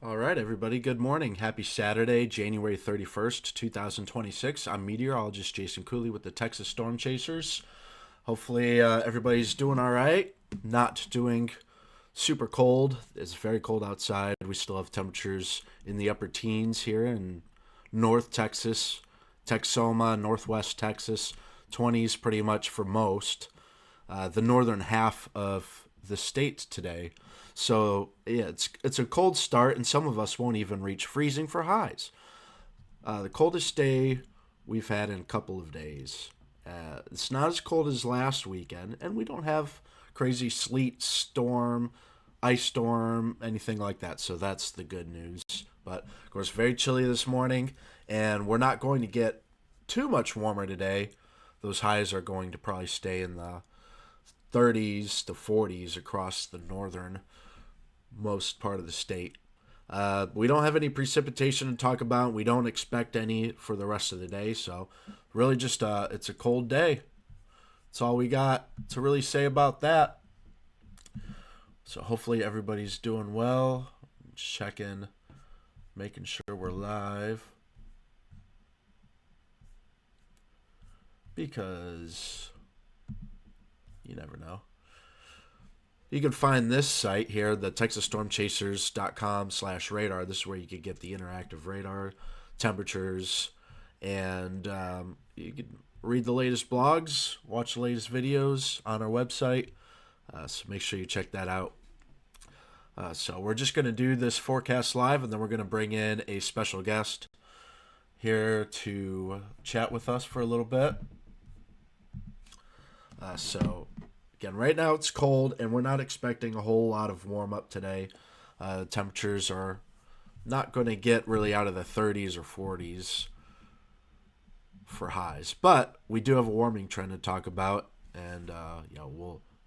All right, everybody. Good morning. Happy Saturday, January 31st, 2026. I'm meteorologist Jason-Cooley with the Texas Stormchasers. Hopefully, everybody's doing all right. Not doing super cold. It's very cold outside. We still have temperatures in the upper teens here in North Texas, Texoma, Northwest Texas. 20s pretty much for most. The northern half of the state today. So yeah, it's a cold start, and some of us won't even reach freezing for highs. The coldest day we've had in a couple of days. It's not as cold as last weekend, and we don't have crazy sleet, storm, ice storm, anything like that. So that's the good news. But of course, very chilly this morning, and we're not going to get too much warmer today. Those highs are going to probably stay in the 30s to 40s across the northern most part of the state. We don't have any precipitation to talk about. We don't expect any for the rest of the day. So really just it's a cold day. That's all we got to really say about that. So hopefully everybody's doing well. Checking, making sure we're live. Because you never know. You can find this site here, the TexasStormchasers.com/radar. This is where you can get the interactive radar temperatures, and you can read the latest blogs, watch the latest videos on our website. So make sure you check that out. So we're just going to do this forecast live, and then we're going to bring in a special guest here to chat with us for a little bit. Again, right now it's cold, and we're not expecting a whole lot of warm up today. Temperatures are not going to get really out of the 30s or 40s for highs, but we do have a warming trend to talk about, and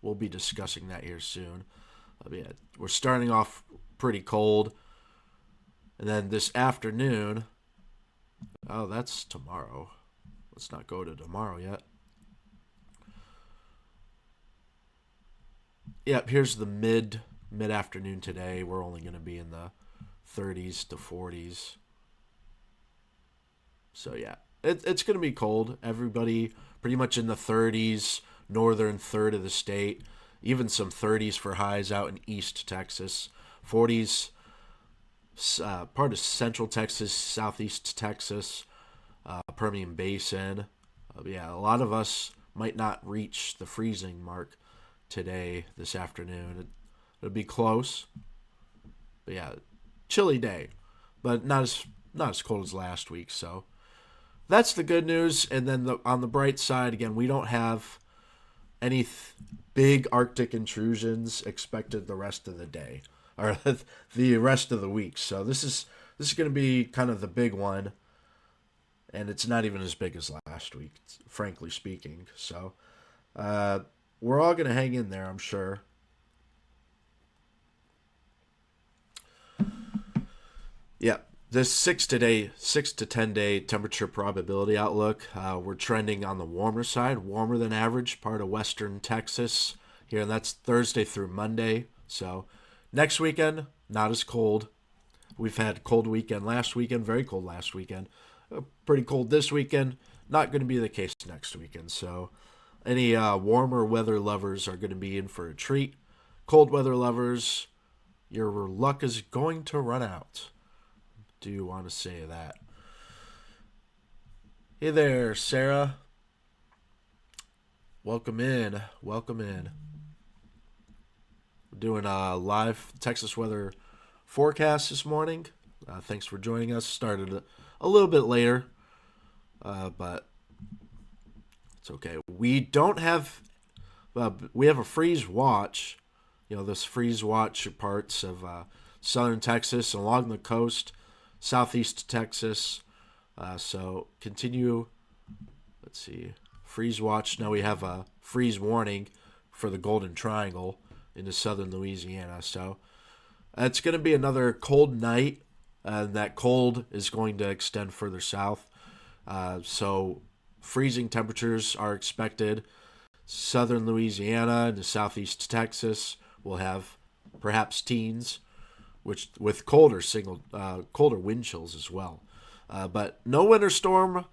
we'll be discussing that here soon. We're starting off pretty cold, and then this afternoon. Oh, that's tomorrow. Let's not go to tomorrow yet. Yep, here's the mid-afternoon today. We're only going to be in the 30s to 40s. So yeah, it's going to be cold. Everybody pretty much in the 30s, northern third of the state. Even some 30s for highs out in East Texas. 40s, part of Central Texas, Southeast Texas, Permian Basin. A lot of us might not reach the freezing mark today, this afternoon. It'll be close. But yeah, chilly day, but not as cold as last week. So that's the good news. And then on the bright side, again, we don't have any big Arctic intrusions expected the rest of the day or the rest of the week. So this is going to be kind of the big one, and it's not even as big as last week, frankly speaking. So we're all going to hang in there, I'm sure. Yeah, this 6 to 10 day temperature probability outlook. We're trending on the warmer side, warmer than average, part of western Texas here, and that's Thursday through Monday. So next weekend, not as cold. We've had cold weekend last weekend, very cold last weekend. Pretty cold this weekend. Not going to be the case next weekend. So any warmer weather lovers are going to be in for a treat. Cold weather lovers, your luck is going to run out. Do you want to say that? Hey there, Sarah. Welcome in. Welcome in. We're doing a live Texas weather forecast this morning. Thanks for joining us. Started a little bit later, but it's okay. We don't have, we have a freeze watch. This freeze watch parts of southern Texas along the coast, southeast Texas. So continue. Let's see. Freeze watch. Now we have a freeze warning for the Golden Triangle into southern Louisiana. So it's going to be another cold night. That cold is going to extend further south. So freezing temperatures are expected. Southern Louisiana into southeast Texas will have perhaps teens. which with colder colder wind chills as well. But no winter storm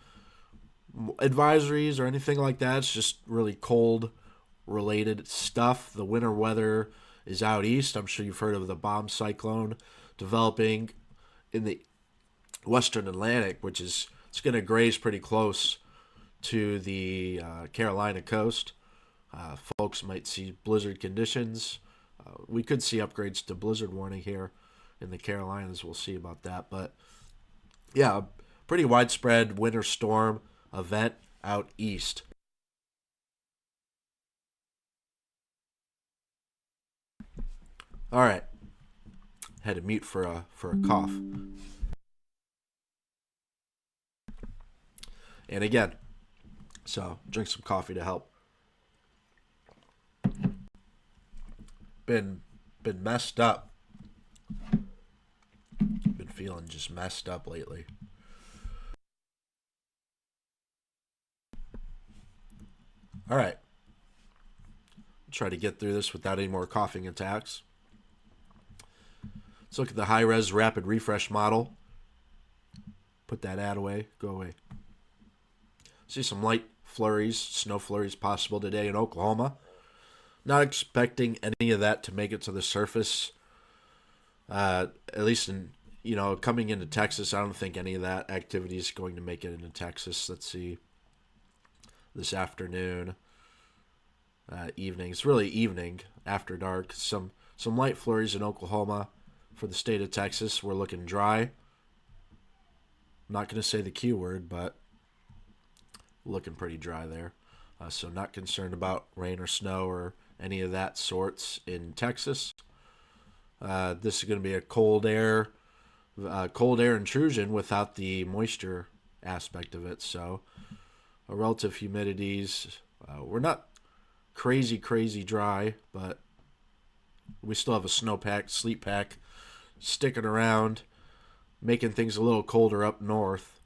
advisories or anything like that. It's just really cold related stuff. The winter weather is out east. I'm sure you've heard of the bomb cyclone developing in the western Atlantic, which is it's going to graze pretty close to the Carolina coast. Folks might see blizzard conditions. We could see upgrades to blizzard warning here in the Carolinas. We'll see about that. But yeah, pretty widespread winter storm event out east. All right. Had to mute for a cough. And again, so drink some coffee to help. Been messed up. Been feeling just messed up lately. All right. Try to get through this without any more coughing attacks. Let's look at the high-res rapid refresh model. Put that ad away. Go away. See some light flurries, snow flurries possible today in Oklahoma. Not expecting any of that to make it to the surface. At least in, coming into Texas, I don't think any of that activity is going to make it into Texas. Let's see. This afternoon, evening. It's really evening, after dark. Some light flurries in Oklahoma. For the state of Texas, we're looking dry. I'm not going to say the Q word, but looking pretty dry there. So not concerned about rain or snow or any of that sorts in Texas. This is going to be a cold air intrusion without the moisture aspect of it. So relative humidities, we're not crazy dry, but we still have a snowpack, sleet pack sticking around, making things a little colder up north.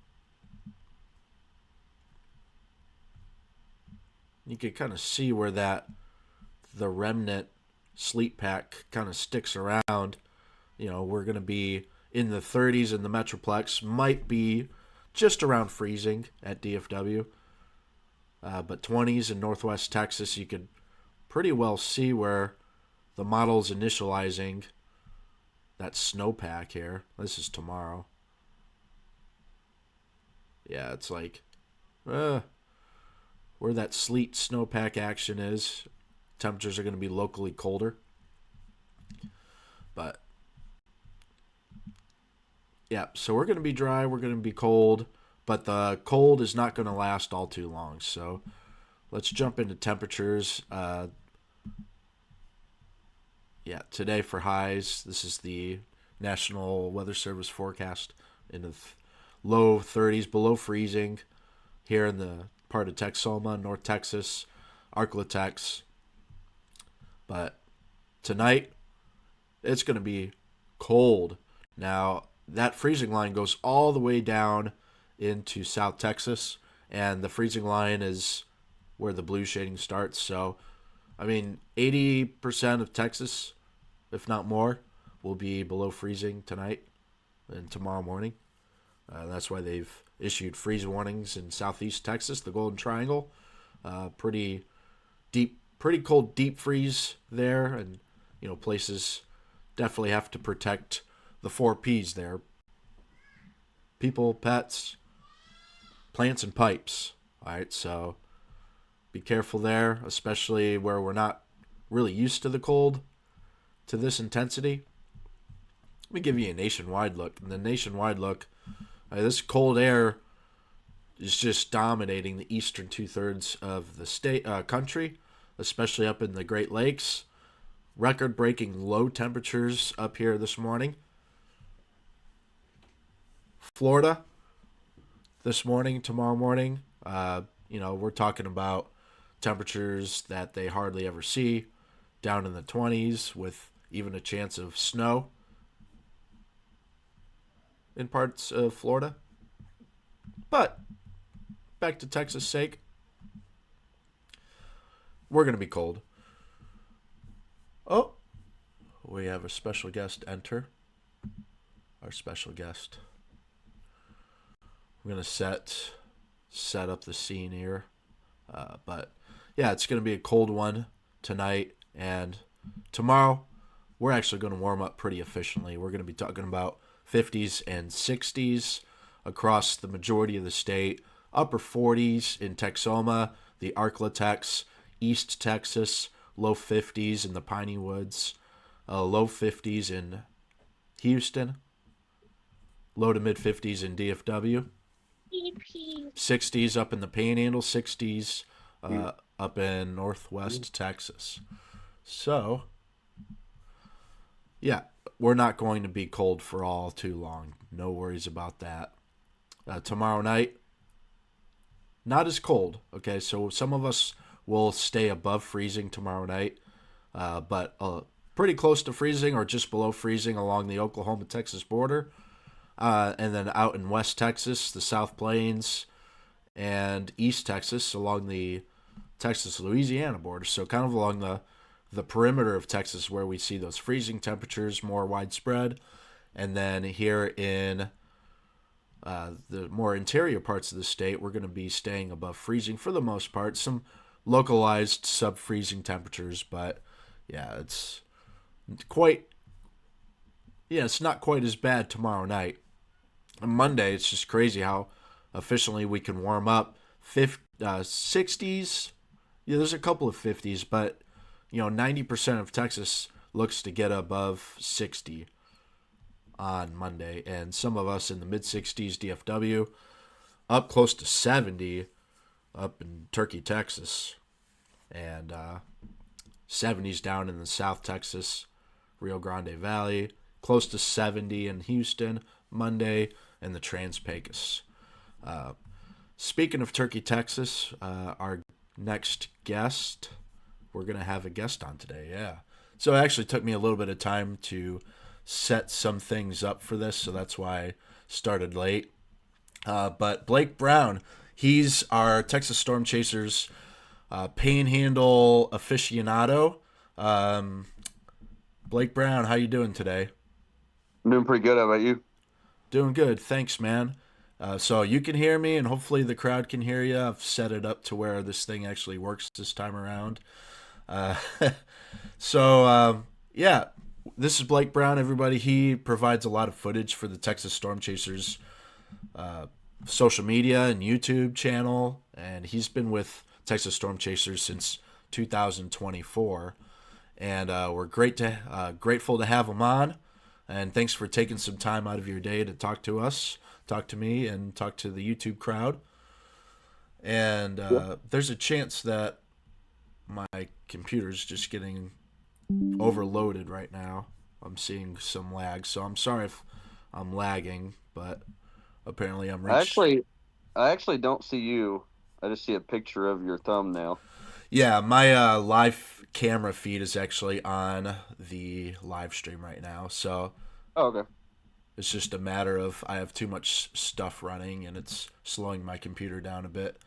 You can kind of see where the remnant sleet pack kind of sticks around. We're going to be in the 30s in the Metroplex, might be just around freezing at DFW. But 20s in northwest Texas, you could pretty well see where the model's initializing that snowpack here. This is tomorrow. Yeah, it's like where that sleet snowpack action is. Temperatures are going to be locally colder. But yeah, so we're going to be dry, we're going to be cold, but the cold is not going to last all too long. So let's jump into temperatures. Today for highs, this is the National Weather Service forecast in the low 30s, below freezing here in the part of Texoma, North Texas, Arklatex. But tonight, it's going to be cold. Now, that freezing line goes all the way down into South Texas, and the freezing line is where the blue shading starts. So, 80% of Texas, if not more, will be below freezing tonight and tomorrow morning. That's why they've issued freeze warnings in southeast Texas, the Golden Triangle. Pretty cold deep freeze there, and places definitely have to protect the 4 P's there: people, pets, plants, and pipes. All right, so be careful there, especially where we're not really used to the cold to this intensity. Let me give you a nationwide look. In the nationwide look, this cold air is just dominating the eastern 2/3 of the country, especially up in the Great Lakes. Record-breaking low temperatures up here this morning. Florida, this morning, tomorrow morning, we're talking about temperatures that they hardly ever see, down in the 20s with even a chance of snow in parts of Florida. But back to Texas' sake, we're going to be cold. Oh, we have a special guest enter. our special guest. I'm gonna set up the scene here, but yeah, it's gonna be a cold one tonight and tomorrow. We're actually going to warm up pretty efficiently. We're going to be talking about 50s and 60s across the majority of the state, upper 40s in Texoma, the Arklatex, East Texas, low 50s in the Piney Woods, low 50s in Houston, low to mid 50s in DFW, 60s up in the Panhandle, 60s up in Northwest Texas. So, yeah, we're not going to be cold for all too long. No worries about that. Tomorrow night, not as cold. Okay, so some of us will stay above freezing tomorrow night, but pretty close to freezing or just below freezing along the Oklahoma-Texas border. And then out in West Texas, the South Plains, and East Texas along the Texas-Louisiana border. So kind of along the perimeter of Texas where we see those freezing temperatures more widespread. And then here in the more interior parts of the state, we're going to be staying above freezing for the most part. Some localized sub-freezing temperatures, but yeah, it's not quite as bad tomorrow night. On Monday, it's just crazy how efficiently we can warm up. 60s, yeah, there's a couple of 50s, but 90% of Texas looks to get above 60 on Monday, and some of us in the mid 60s, DFW, up close to 70 up in Turkey, Texas, and 70s down in the South Texas, Rio Grande Valley, close to 70 in Houston Monday, and the Trans-Pecos. Speaking of Turkey, Texas, our next guest, we're going to have a guest on today, yeah. So it actually took me a little bit of time to set some things up for this, so that's why I started late. But Blake Brown, he's our Texas Stormchasers panhandle aficionado. Blake Brown, how you doing today? I'm doing pretty good. How about you? Doing good, thanks, man. So you can hear me, and hopefully the crowd can hear you. I've set it up to where this thing actually works this time around. Uh, yeah, this is Blake Brown, everybody. He provides a lot of footage for the Texas Stormchasers social media and YouTube channel, and he's been with Texas Stormchasers since 2024. And we're grateful to have him on. And thanks for taking some time out of your day to talk to us, talk to me, and talk to the YouTube crowd. And Yeah. there's a chance that my computer's just getting overloaded right now. I'm seeing some lag, so I'm sorry if I'm lagging, but apparently I'm I reached. actually, I actually don't see you. I just see a picture of your thumbnail. Yeah, my live camera feed is actually on the live stream right now, so Oh, okay. it's just a matter of I have too much stuff running and it's slowing my computer down a bit.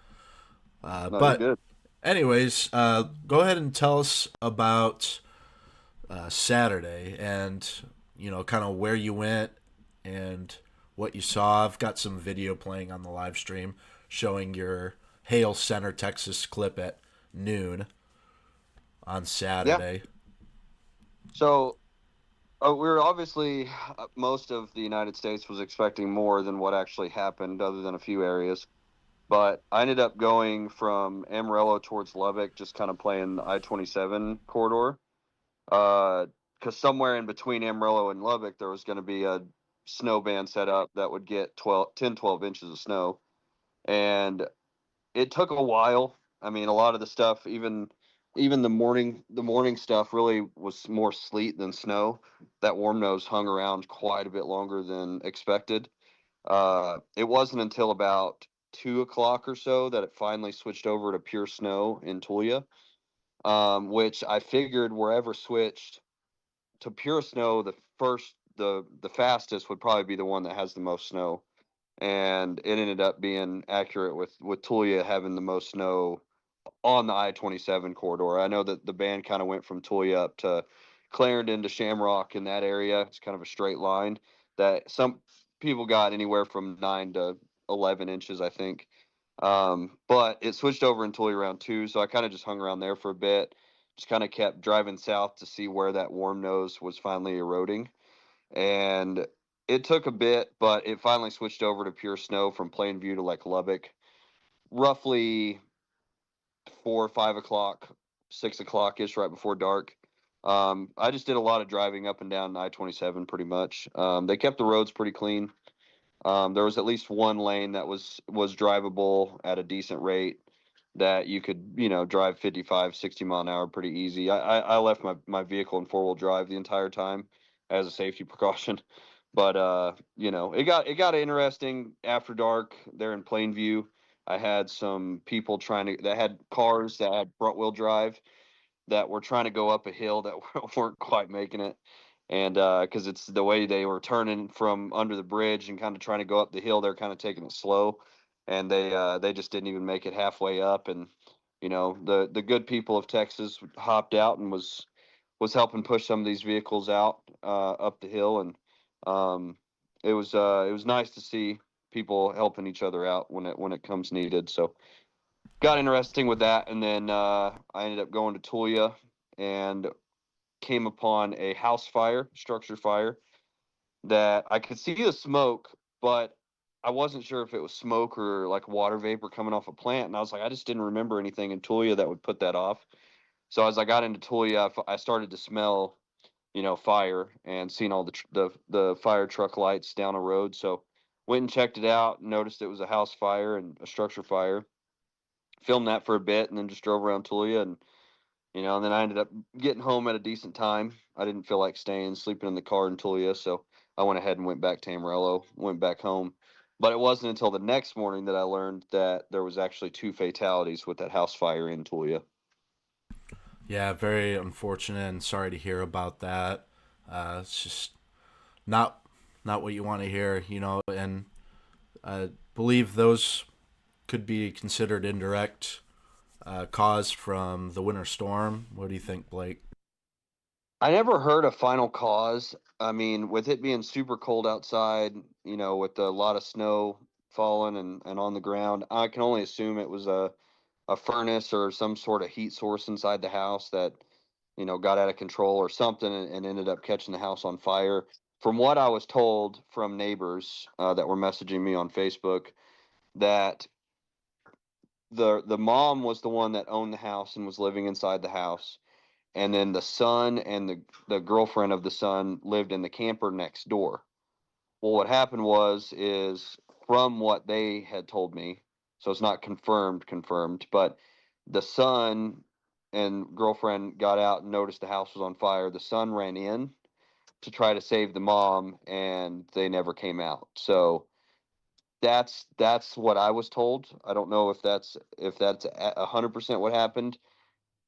No, you're But good. anyways, go ahead and tell us about Saturday and kind of where you went and what you saw. I've got some video playing on the live stream showing your Hale Center, Texas clip at noon on Yeah. Saturday. So we were obviously most of the United States was expecting more than what actually happened, other than a few areas. But I ended up going from Amarillo towards Lubbock, just kind of playing the I-27 corridor. Because somewhere in between Amarillo and Lubbock, there was going to be a snow band set up that would get 12 inches of snow. And it took a while. I mean, a lot of the stuff, even the morning stuff, really was more sleet than snow. That warm nose hung around quite a bit longer than expected. It wasn't until about 2 o'clock or so that it finally switched over to pure snow in Tulia, which I figured wherever switched to pure snow, the fastest would probably be the one that has the most snow, and it ended up being accurate with Tulia having the most snow on the I-27 corridor. I know that the band kind of went from Tulia up to Clarendon to Shamrock in that area. It's kind of a straight line. that some people got anywhere from 9 to 11 inches, I think. But it switched over in Tully around 2, so I kind of just hung around there for a bit. Just kind of kept driving south to see where that warm nose was finally eroding. And it took a bit, but it finally switched over to pure snow from Plainview to like Lubbock, roughly 4 or 5 o'clock, 6 o'clock ish, right before dark. I just did a lot of driving up and down I-27 pretty much. They kept the roads pretty clean. There was at least one lane that was drivable at a decent rate that you could, drive 55, 60 mile an hour pretty easy. I left my vehicle in four-wheel drive the entire time as a safety precaution. But it got interesting after dark there in Plainview. I had some people that had cars that had front wheel drive that were trying to go up a hill that weren't quite making it. And because it's the way they were turning from under the bridge and kind of trying to go up the hill, they're kind of taking it slow, and they just didn't even make it halfway up. And the good people of Texas hopped out and was helping push some of these vehicles out up the hill, and it was nice to see people helping each other out when it comes needed. So got interesting with that, and then I ended up going to Tulia and came upon a house fire, structure fire, that I could see the smoke, but I wasn't sure if it was smoke or like water vapor coming off a plant. And I was like, I just didn't remember anything in Tulia that would put that off. So as I got into Tulia, I started to smell, fire, and seeing all the fire truck lights down a road. So went and checked it out, noticed it was a house fire and a structure fire. Filmed that for a bit, and then just drove around Tulia, and then I ended up getting home at a decent time. I didn't feel like sleeping in the car in Tulia, so I went ahead and went back to Amarillo, went back home. But it wasn't until the next morning that I learned that there was actually 2 fatalities with that house fire in Tulia. Yeah, very unfortunate and sorry to hear about that. It's just not what you want to hear, and I believe those could be considered indirect cause from the winter storm. What do you think, Blake? I never heard a final cause. I mean, with it being super cold outside, with a lot of snow falling and on the ground, I can only assume it was a furnace or some sort of heat source inside the house that, got out of control or something, and ended up catching the house on fire. From what I was told from neighbors that were messaging me on Facebook, that the mom was the one that owned the house and was living inside the house, and then the son and the girlfriend of the son lived in the camper next door. Well, what happened is from what they had told me, so it's not confirmed, but the son and girlfriend got out and noticed the house was on fire. The son ran in to try to save the mom, and they never came out. So that's what I was told. I don't know if that's 100% what happened,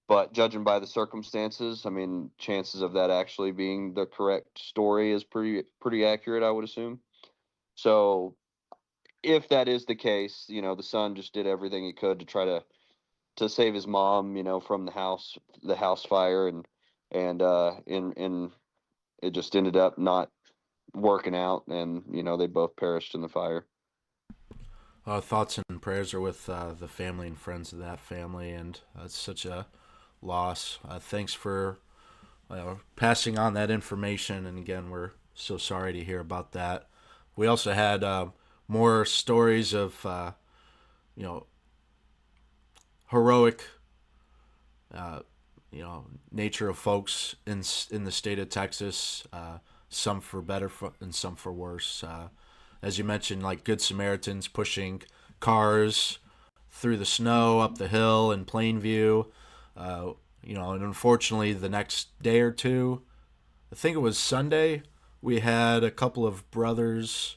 but judging by the circumstances, I mean, chances of that actually being the correct story is pretty accurate, I would assume. So if that is the case, the son just did everything he could to try to save his mom, from the house fire, and it just ended up not working out, and they both perished in the fire. Thoughts and prayers are with the family and friends of that family, and it's such a loss. Thanks for passing on that information, and again, we're so sorry to hear about that. We also had more stories of heroic nature of folks in the state of Texas, some for better and some for worse. As you mentioned, like Good Samaritans pushing cars through the snow up the hill in Plainview. And unfortunately, the next day or two, I think it was Sunday, we had a couple of brothers.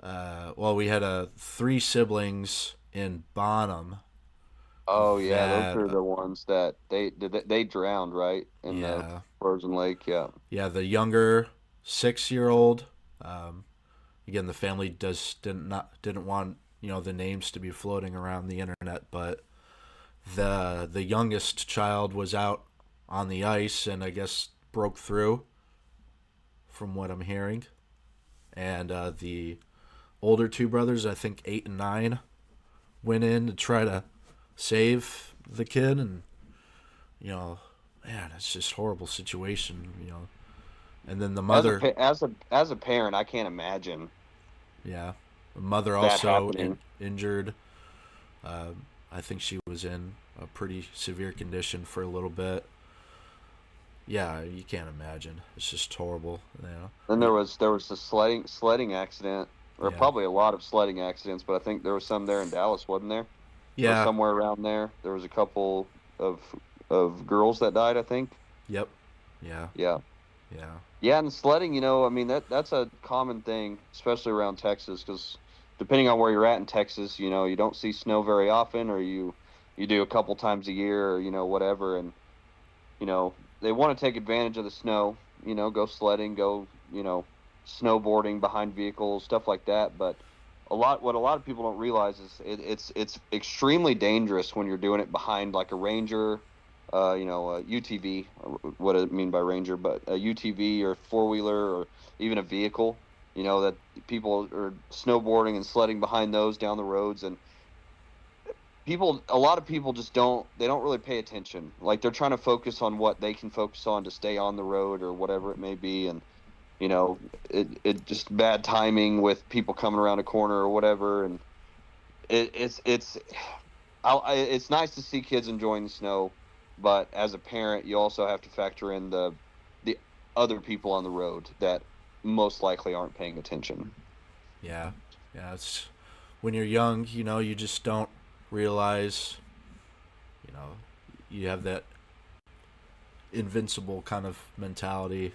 We had 3 siblings in Bonham. Oh yeah, That those are the ones that they drowned, right, in the yeah, frozen lake. Yeah. yeah, the younger 6-year-old. Again, the family didn't want the names to be floating around the internet, but the youngest child was out on the ice and I guess broke through, from what I'm hearing. and the older two brothers, I think 8 and 9, went in to try to save the kid, and man, it's just a horrible situation. And then the mother, as a parent, I can't imagine yeah, the mother that also happening. injured. Uh, I think she was in a pretty severe condition for a little bit. Yeah, you can't imagine. It's just horrible. Then there was a sledding accident, or Yeah, probably a lot of sledding accidents, but I think there was some there in Dallas, wasn't there, or yeah, somewhere around there. There was a couple of girls that died, I think. yep, yeah, Yeah. yeah, Yeah, and sledding, I mean that's a common thing, especially around Texas, because depending on where you're at in Texas, you don't see snow very often, or you do a couple times a year, or whatever, and they want to take advantage of the snow, go sledding, go snowboarding behind vehicles, stuff like that. But what a lot of people don't realize is it's extremely dangerous when you're doing it behind like a Ranger, a UTV. What I mean by Ranger, but a UTV or four-wheeler or even a vehicle. That people are snowboarding and sledding behind those down the roads, and a lot of people just they don't really pay attention. Like they're trying to focus on what they can focus on to stay on the road or whatever it may be, and you know it just bad timing with people coming around a corner or whatever. And it's nice to see kids enjoying the snow, but as a parent you also have to factor in the other people on the road that most likely aren't paying attention. yeah, yeah. It's when you're young, you just don't realize, you know, you have that invincible kind of mentality,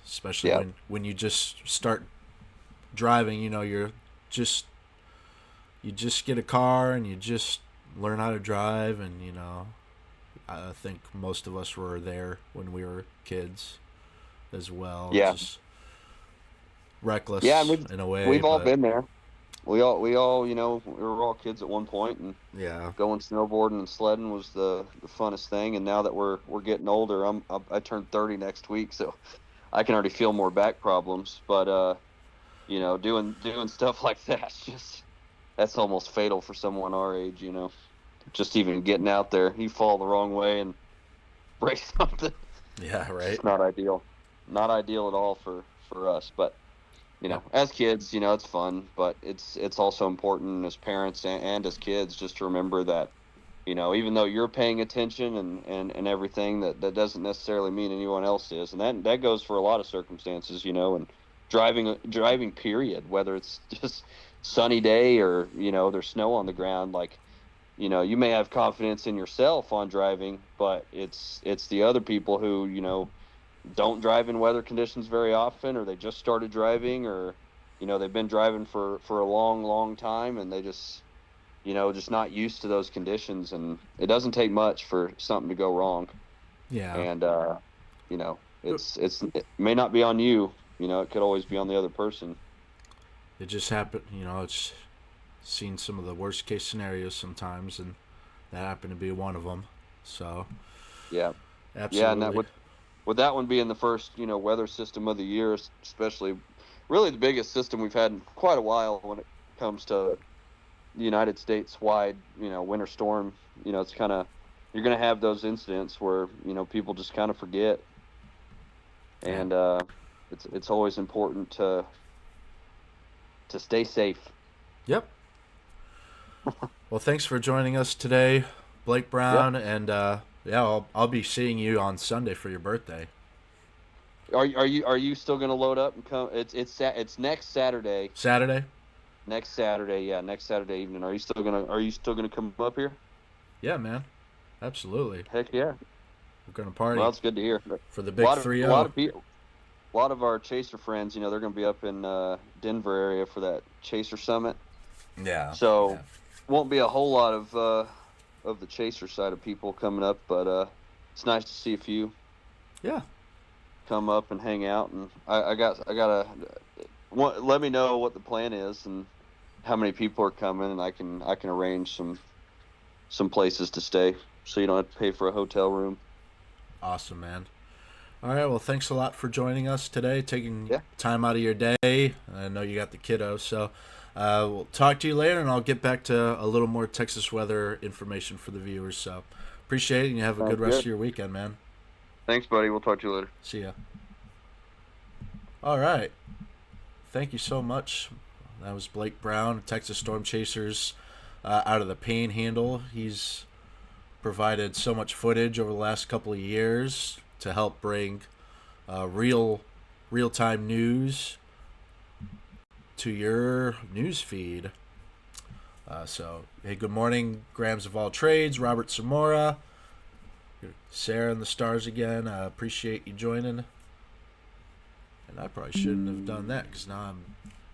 especially Yeah. when you just start driving. Just you just get a car and you just learn how to drive, and I think most of us were there when we were kids as well, Yeah. just Yeah, and reckless we've in a way, we've all but been there. We all we were all kids at one point, and yeah, going snowboarding and sledding was the funnest thing. And now that we're getting older, I turned 30 next week, so I can already feel more back problems. But doing stuff like that's that's almost fatal for someone our age. Just even getting out there, you fall the wrong way and break something. yeah, It's right, just not ideal. Not ideal at all for us. But yeah, as kids, it's fun, but it's also important as parents and as kids just to remember that, even though you're paying attention and everything, that doesn't necessarily mean anyone else is. And that goes for a lot of circumstances, and driving period, whether it's just sunny day or, there's snow on the ground. Like, you may have confidence in yourself on driving, but it's the other people who, don't drive in weather conditions very often, or they just started driving, or they've been driving for a long long time, and they just not used to those conditions, and it doesn't take much for something to go wrong. yeah. And it may not be on you. It could always be on the other person. It just happened. It's seen some of the worst case scenarios sometimes, and that happened to be one of them. So, Yeah. Yeah, and that absolutely. with that one being the first weather system of the year, especially really the biggest system we've had in quite a while when it comes to the United States wide, winter storm. It's kind of, you're going to have those incidents where, people just kind of forget. Yeah. And it's always important to stay safe. Yep. Well, thanks for joining us today, Blake Yeah. Brown, and yeah, I'll be seeing you on Sunday for your birthday. Are you still going to load up and come? It's next Saturday. Saturday? Next Saturday, yeah, next Saturday evening. Are you still gonna come up here? Yeah, man. Absolutely. Heck yeah. We're gonna Well, party it's good to hear. for the A big lot of a lot 3-0. of people, a lot of our Chaser friends, they're gonna be up in Denver area for that Chaser Summit. Yeah. Yeah. So won't be a whole lot of the Chaser side of people coming up, but it's nice to see a few Yeah. come up and hang out. And I gotta let me know what the plan is and how many people are coming, and I can arrange some places to stay, so you don't have to pay for a hotel room. Awesome, man. All right. Well, thanks a lot for joining us today, taking Yeah. time out of your day. I know you got the kiddo, so we'll talk to you later, and I'll get back to a little more Texas weather information for the viewers. So appreciate it, and you have a good Sounds rest good. of your weekend, man. Thanks, buddy. We'll talk to you later. See ya. All right. Thank you so much. That was Blake Brown, Texas Stormchasers, out of the Panhandle. He's provided so much footage over the last couple of years to help bring real time news to your news feed. So, hey, good morning, Grams of all trades, Robert Zamora, Sarah and the Stars again. Appreciate you joining. And I probably shouldn't have done that because now I'm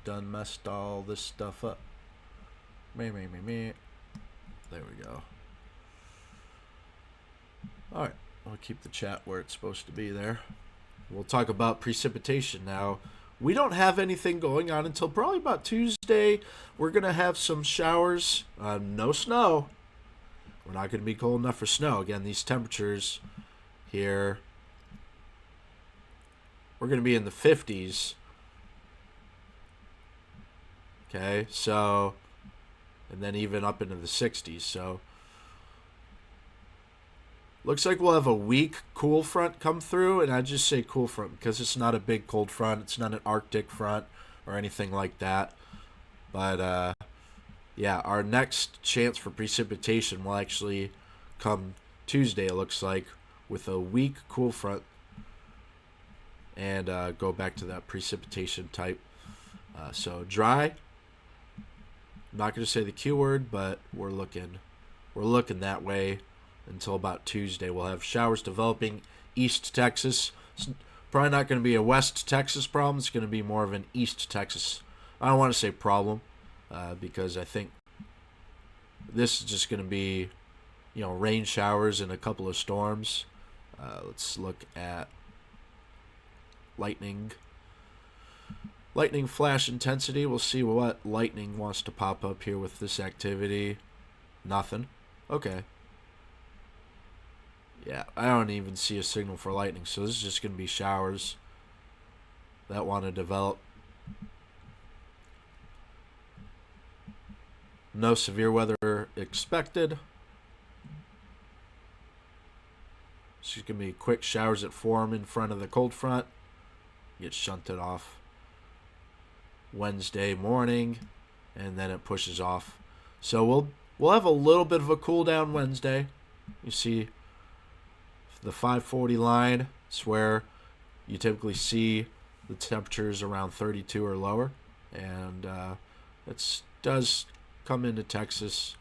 done messed all this stuff up. Me. There we go. All right, I'll keep the chat where it's supposed to be there. We'll talk about precipitation now. We don't have anything going on until probably about Tuesday. We're going to have some showers. No snow. We're not going to be cold enough for snow. Again, these temperatures here, we're going to be in the 50s. Okay, so, and then even up into the 60s. So, looks like we'll have a weak cool front come through, and I just say cool front because it's not a big cold front. It's not an Arctic front or anything like that. But, yeah, our next chance for precipitation will actually come Tuesday, it looks like, with a weak cool front and go back to that precipitation type. So dry. I'm not going to say the Q word, but we're looking that way until about Tuesday. We'll have showers developing East Texas. It's probably not going to be a West Texas problem. It's going to be more of an East Texas. I don't want to say problem because I think this is just going to be, rain showers and a couple of storms. Let's look at lightning flash intensity. We'll see what lightning wants to pop up here with this activity. Nothing. Okay. Yeah, I don't even see a signal for lightning, so this is just going to be showers that want to develop. No severe weather expected. It's just going to be quick showers that form in front of the cold front. Get shunted off Wednesday morning, and then it pushes off. So we'll have a little bit of a cool down Wednesday. You see the 540 line. It's where you typically see the temperatures around 32 or lower, and it does come into Texas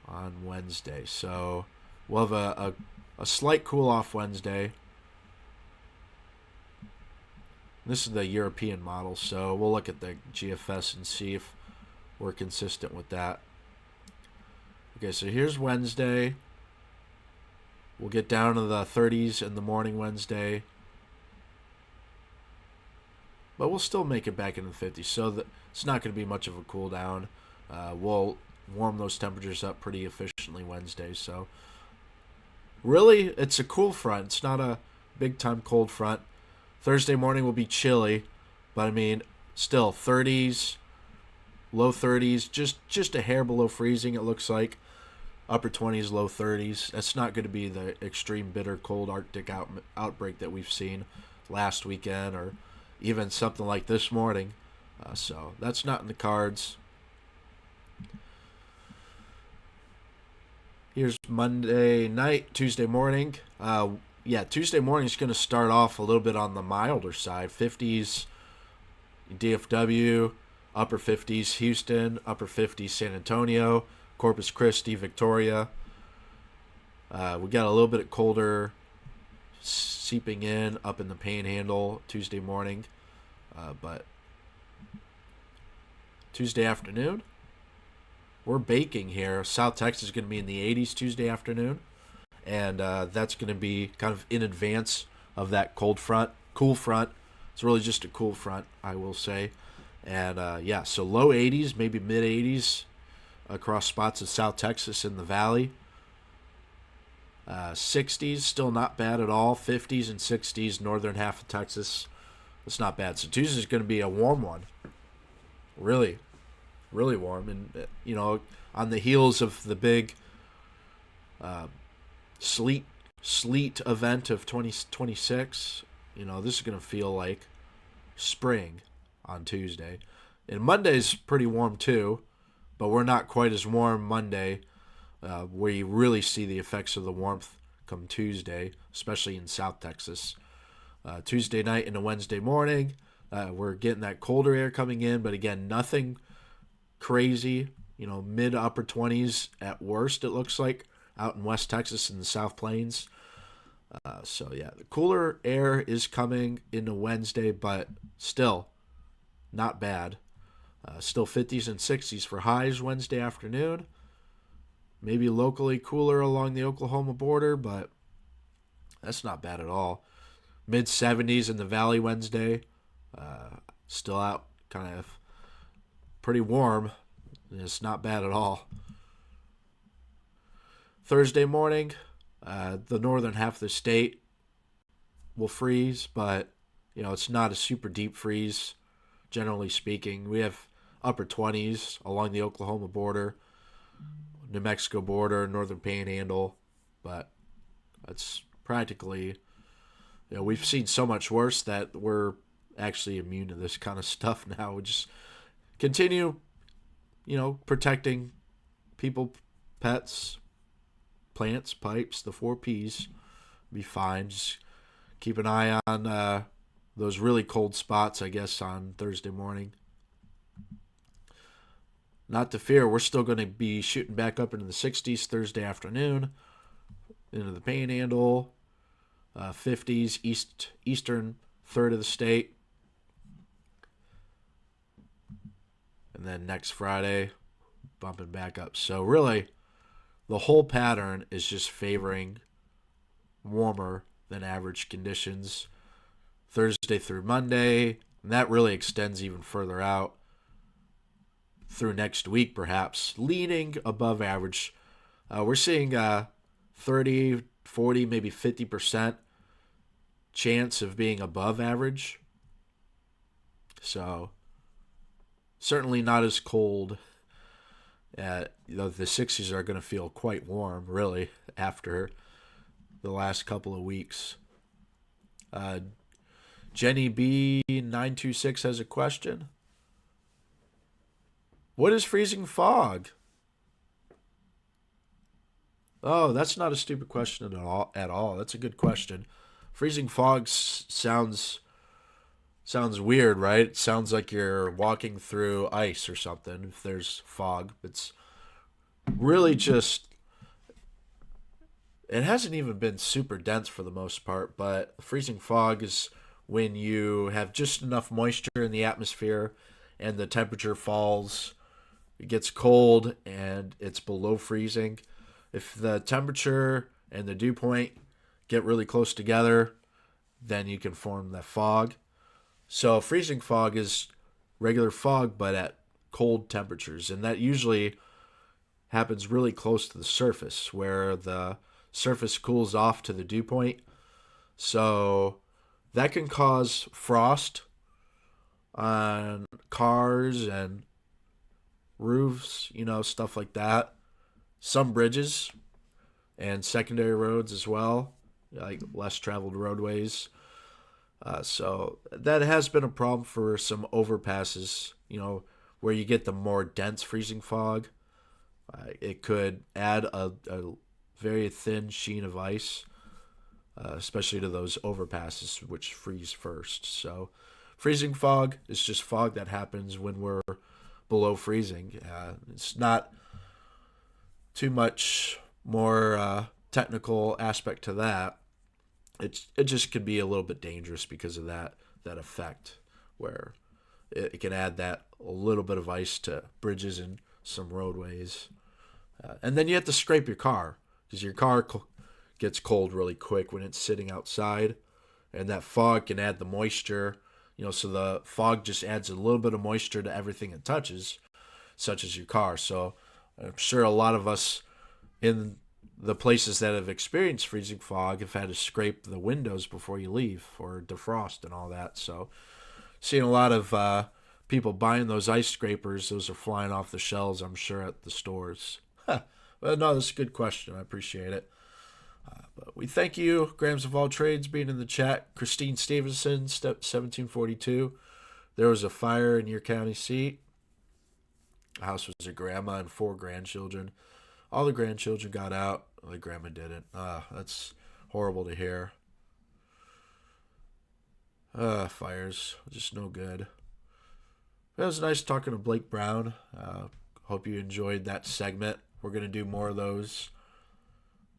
on Wednesday. So we'll have a slight cool off Wednesday. This is the European model, so we'll look at the GFS and see if we're consistent with that. Okay, so here's Wednesday. We'll get down to the 30s in the morning Wednesday. But we'll still make it back into the 50s, so it's not going to be much of a cool down. We'll warm those temperatures up pretty efficiently Wednesday. So really, it's a cool front. It's not a big-time cold front. Thursday morning will be chilly, but I mean, still 30s, low 30s, just a hair below freezing, it looks like. Upper 20s, low 30s. That's not going to be the extreme bitter cold Arctic outbreak that we've seen last weekend or even something like this morning. So that's not in the cards. Here's Monday night, Tuesday morning. Tuesday morning is going to start off a little bit on the milder side. 50s DFW, upper 50s Houston, upper 50s San Antonio, Corpus Christi, Victoria. We got a little bit colder seeping in up in the Panhandle Tuesday morning. But Tuesday afternoon, we're baking here. South Texas is going to be in the 80s Tuesday afternoon. And that's going to be kind of in advance of that cool front. It's really just a cool front, I will say. And so low 80s, maybe mid 80s across spots of South Texas in the valley. 60s, still not bad at all. 50s and 60s, northern half of Texas. It's not bad. So Tuesday's going to be a warm one. Really, really warm. And, on the heels of the big sleet event of 2026, this is going to feel like spring on Tuesday. And Monday's pretty warm too, but we're not quite as warm Monday, where you really see the effects of the warmth come Tuesday, especially in South Texas. Tuesday night into Wednesday morning, we're getting that colder air coming in, but again, nothing crazy. Mid upper 20s at worst, it looks like, out in West Texas and the South Plains. So yeah, the cooler air is coming into Wednesday, but still not bad. Still 50s and 60s for highs Wednesday afternoon. Maybe locally cooler along the Oklahoma border, but that's not bad at all. Mid 70s in the Valley Wednesday. Still out, kind of pretty warm. It's not bad at all. Thursday morning, the northern half of the state will freeze, but it's not a super deep freeze. Generally speaking, we have upper 20s along the Oklahoma border, New Mexico border, northern Panhandle, but that's practically, we've seen so much worse that we're actually immune to this kind of stuff now. We just continue, protecting people, pets, plants, pipes, the 4 Ps. Be fine. Just keep an eye on those really cold spots, I guess, on Thursday morning. Not to fear, we're still going to be shooting back up into the 60s Thursday afternoon, into the Panhandle, 50s, eastern third of the state. And then next Friday, bumping back up. So really, the whole pattern is just favoring warmer than average conditions Thursday through Monday, and that really extends even further out through next week, perhaps, leaning above average. We're seeing 30, 40, maybe 50% chance of being above average. So certainly not as cold. The 60s are going to feel quite warm, really, after the last couple of weeks. Jenny B926 has a question. What is freezing fog? Oh, that's not a stupid question at all. That's a good question. Freezing fog sounds weird, right? It sounds like you're walking through ice or something if there's fog. It's really just, it hasn't even been super dense for the most part, but freezing fog is when you have just enough moisture in the atmosphere and the temperature falls. It gets cold and it's below freezing. If the temperature and the dew point get really close together, then you can form that fog. So freezing fog is regular fog, but at cold temperatures. And that usually happens really close to the surface, where the surface cools off to the dew point. So that can cause frost on cars and roofs, stuff like that. Some bridges and secondary roads as well, like less traveled roadways. So that has been a problem for some overpasses, where you get the more dense freezing fog. It could add a very thin sheen of ice, especially to those overpasses, which freeze first. So freezing fog is just fog that happens when we're below freezing. It's not too much more technical aspect to that. It just could be a little bit dangerous because of that effect, where it can add that a little bit of ice to bridges and some roadways. And then you have to scrape your car, because your car gets cold really quick when it's sitting outside, and that fog can add the moisture. So the fog just adds a little bit of moisture to everything it touches, such as your car. So I'm sure a lot of us in the places that have experienced freezing fog have had to scrape the windows before you leave for defrost and all that. So, seeing a lot of people buying those ice scrapers. Those are flying off the shelves, I'm sure, at the stores. Well, no, that's a good question. I appreciate it. But we thank you, Grams of All Trades, being in the chat. Christine Stevenson, step 1742. There was a fire in your county seat. The house was a grandma and 4 grandchildren. All the grandchildren got out. The grandma didn't. That's horrible to hear. Fires. Just no good. It was nice talking to Blake Brown. Hope you enjoyed that segment. We're going to do more of those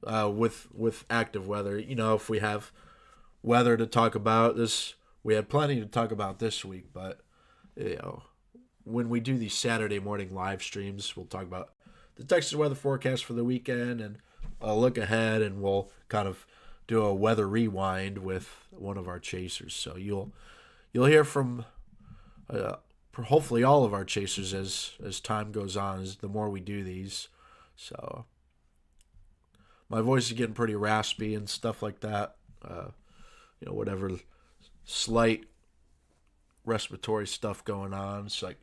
with active weather. You know, if we have weather to talk about this, we had plenty to talk about this week, but you know, when we do these Saturday morning live streams, we'll talk about the Texas weather forecast for the weekend and a look ahead, and we'll kind of do a weather rewind with one of our chasers. So you'll hear from hopefully all of our chasers as time goes on, as the more we do these. So my voice is getting pretty raspy and stuff like that. You know, whatever slight respiratory stuff going on, it's like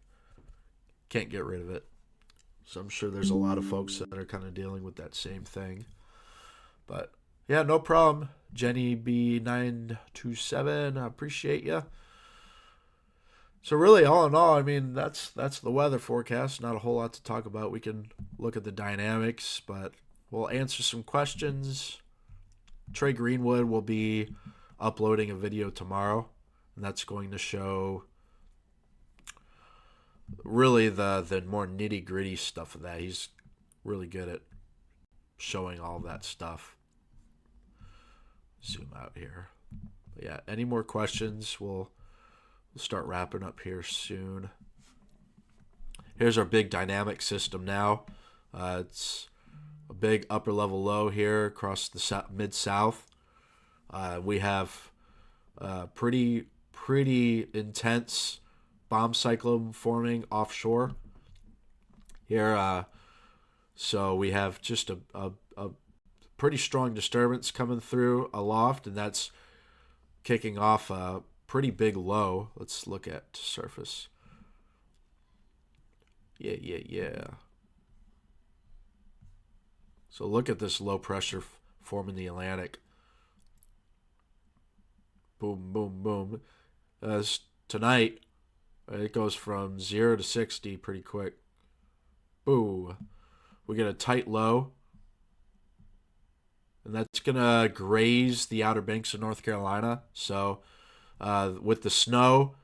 can't get rid of it. So I'm sure there's a lot of folks that are kind of dealing with that same thing. But yeah, no problem. Jenny B927, I appreciate you. So really, all in all, I mean, that's the weather forecast. Not a whole lot to talk about. We can look at the dynamics, but we'll answer some questions. Trey Greenwood will be uploading a video tomorrow, and that's going to show really the more nitty-gritty stuff of that. He's really good at showing all that stuff. Zoom out here. But yeah, any more questions, we'll start wrapping up here soon. Here's our big dynamic system now. It's a big upper level low here across the mid-south. We have pretty intense bomb cyclone forming offshore here. So we have just a pretty strong disturbance coming through aloft, and that's kicking off a pretty big low. Let's look at surface. Yeah. So look at this low pressure forming the Atlantic. Boom, boom, boom. Tonight, it goes from 0 to 60 pretty quick. Boo. We get a tight low. And that's going to graze the Outer Banks of North Carolina. So with the snow,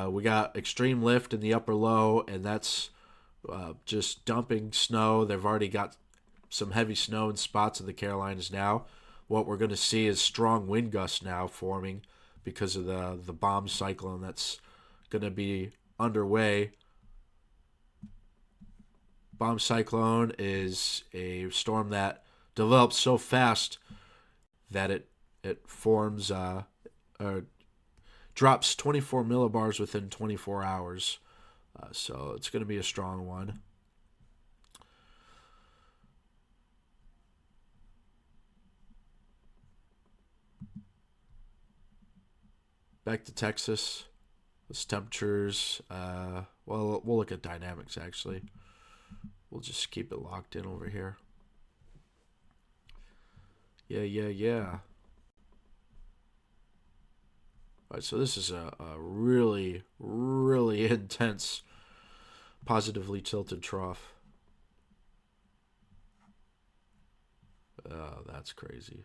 we got extreme lift in the upper low, and that's just dumping snow. They've already got some heavy snow in spots of the Carolinas now. What we're going to see is strong wind gusts now forming because of the bomb cyclone that's going to be underway. Bomb cyclone is a storm that develops so fast that it forms drops 24 millibars within 24 hours. So it's going to be a strong one. Back to Texas. Those temperatures. Well, we'll look at dynamics actually. We'll just keep it locked in over here. Yeah. All right, so this is a really, really intense, positively tilted trough. Oh, that's crazy.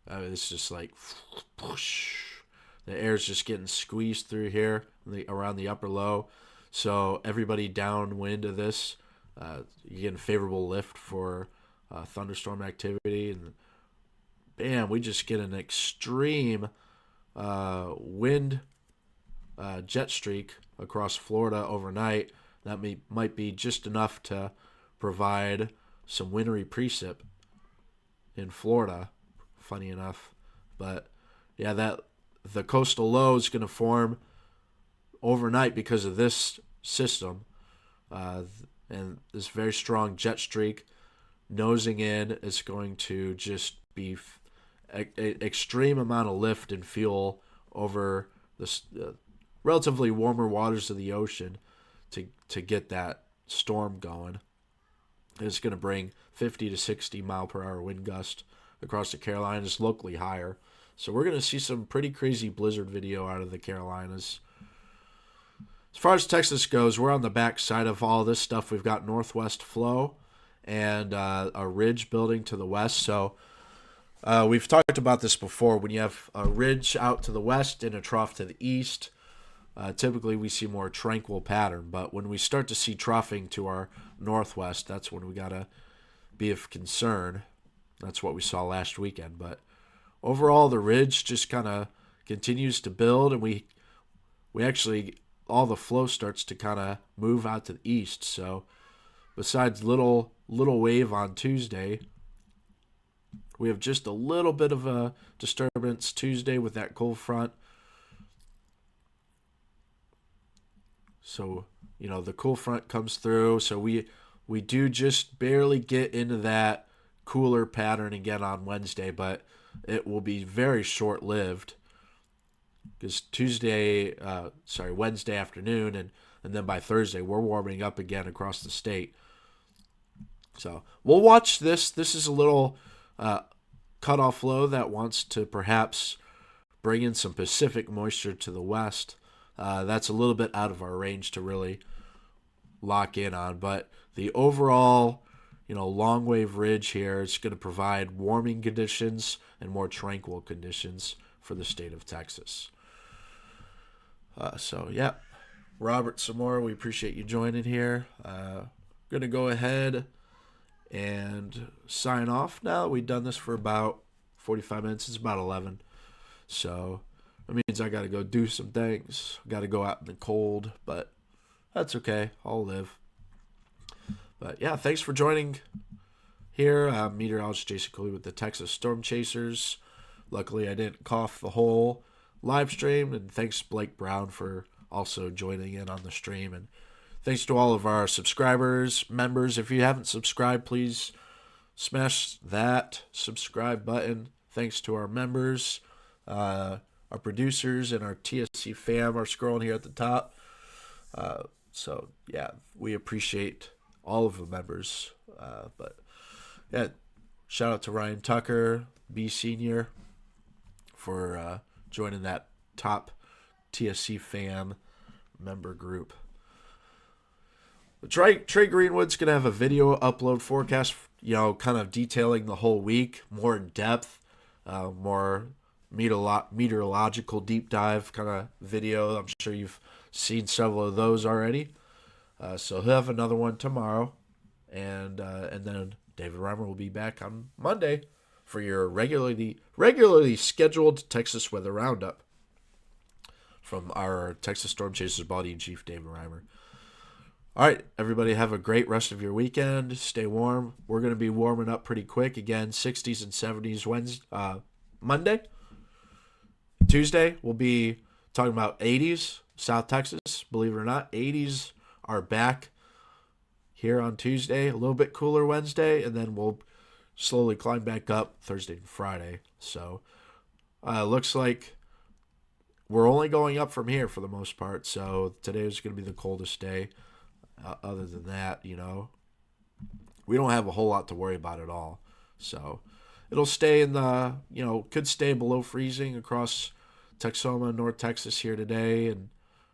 I mean, it's just like, whoosh. The air's just getting squeezed through here around the upper low. So everybody downwind of this, you're getting favorable lift for thunderstorm activity. And bam, we just get an extreme wind jet streak across Florida overnight. That might be just enough to provide some wintry precip in Florida, funny enough. But yeah, the coastal low is going to form overnight because of this system. and this very strong jet streak nosing in is going to just be an extreme amount of lift and fuel over the relatively warmer waters of the ocean to get that storm going. It's going to bring 50 to 60 mile per hour wind gust across the Carolinas, locally higher. So we're going to see some pretty crazy blizzard video out of the Carolinas. As far as Texas goes, we're on the back side of all this stuff. We've got northwest flow and a ridge building to the west. So we've talked about this before. When you have a ridge out to the west and a trough to the east, typically we see more tranquil pattern. But when we start to see troughing to our northwest, that's when we got to be of concern. That's what we saw last weekend. But overall, the ridge just kind of continues to build, and we actually, all the flow starts to kind of move out to the east. So besides little wave on Tuesday, we have just a little bit of a disturbance Tuesday with that cold front. So, the cool front comes through. So we do just barely get into that cooler pattern again on Wednesday, but it will be very short-lived because Wednesday afternoon and then by Thursday we're warming up again across the state. So we'll watch this. This is a little cutoff low that wants to perhaps bring in some Pacific moisture to the west. That's a little bit out of our range to really lock in on, but the overall, long wave ridge here is going to provide warming conditions and more tranquil conditions for the state of Texas. Robert Samora, we appreciate you joining here. Going to go ahead and sign off now. We've done this for about 45 minutes. It's about 11. So that means I got to go do some things. Got to go out in the cold, but that's okay. I'll live. But yeah, thanks for joining here. I'm meteorologist Jason-Cooley with the Texas Stormchasers. Luckily, I didn't cough the whole live stream, and thanks Blake Brown for also joining in on the stream. And thanks to all of our subscribers, members. If you haven't subscribed, please smash that subscribe button. Thanks to our members, our producers, and our TSC fam are scrolling here at the top. So yeah, we appreciate all of the members. But yeah, shout out to Ryan Tucker, B Senior, for joining that top TSC fam member group. Trey Greenwood's going to have a video upload forecast, kind of detailing the whole week, more in depth, more meteorological deep dive kind of video. I'm sure you've seen several of those already. So he'll have another one tomorrow. And then David Reimer will be back on Monday for your regularly scheduled Texas weather roundup from our Texas Stormchasers body-in-chief, David Reimer. All right, everybody, have a great rest of your weekend. Stay warm. We're going to be warming up pretty quick. Again, 60s and 70s Monday. Tuesday, we'll be talking about 80s, South Texas. Believe it or not, 80s are back here on Tuesday. A little bit cooler Wednesday, and then we'll slowly climb back up Thursday and Friday. So looks like we're only going up from here for the most part. So today is going to be the coldest day. Other than that, we don't have a whole lot to worry about at all. So it'll stay in the, could stay below freezing across Texoma, North Texas here today. And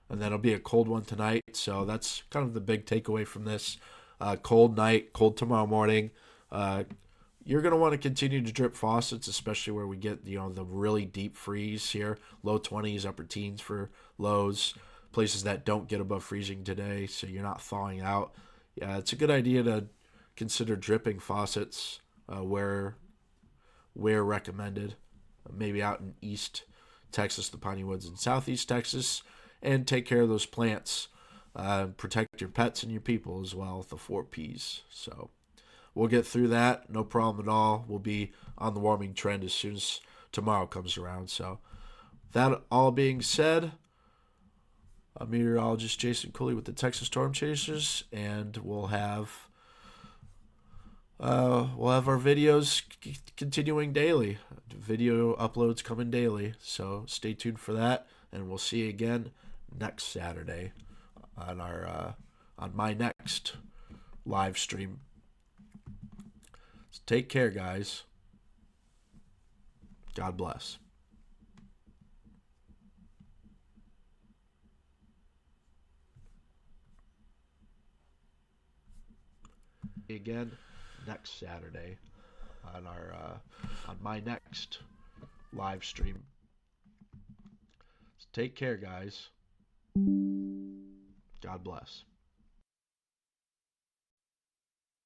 then it'll be a cold one tonight. So that's kind of the big takeaway from this. Cold night, cold tomorrow morning. You're going to want to continue to drip faucets, especially where we get, the really deep freeze here. Low 20s, upper teens for lows. Places that don't get above freezing today, so you're not thawing out. Yeah, it's a good idea to consider dripping faucets where recommended. Maybe out in East Texas, the Piney Woods, and Southeast Texas, and take care of those plants. Protect your pets and your people as well, the 4 Ps. So we'll get through that, no problem at all. We'll be on the warming trend as soon as tomorrow comes around. So that all being said, I'm meteorologist Jason Cooley with the Texas Stormchasers, and we'll have our videos continuing daily. Video uploads coming daily, so stay tuned for that, and we'll see you again next Saturday on our on my next live stream. So take care, guys. God bless. Again next Saturday on our on my next live stream. So take care, guys. God bless.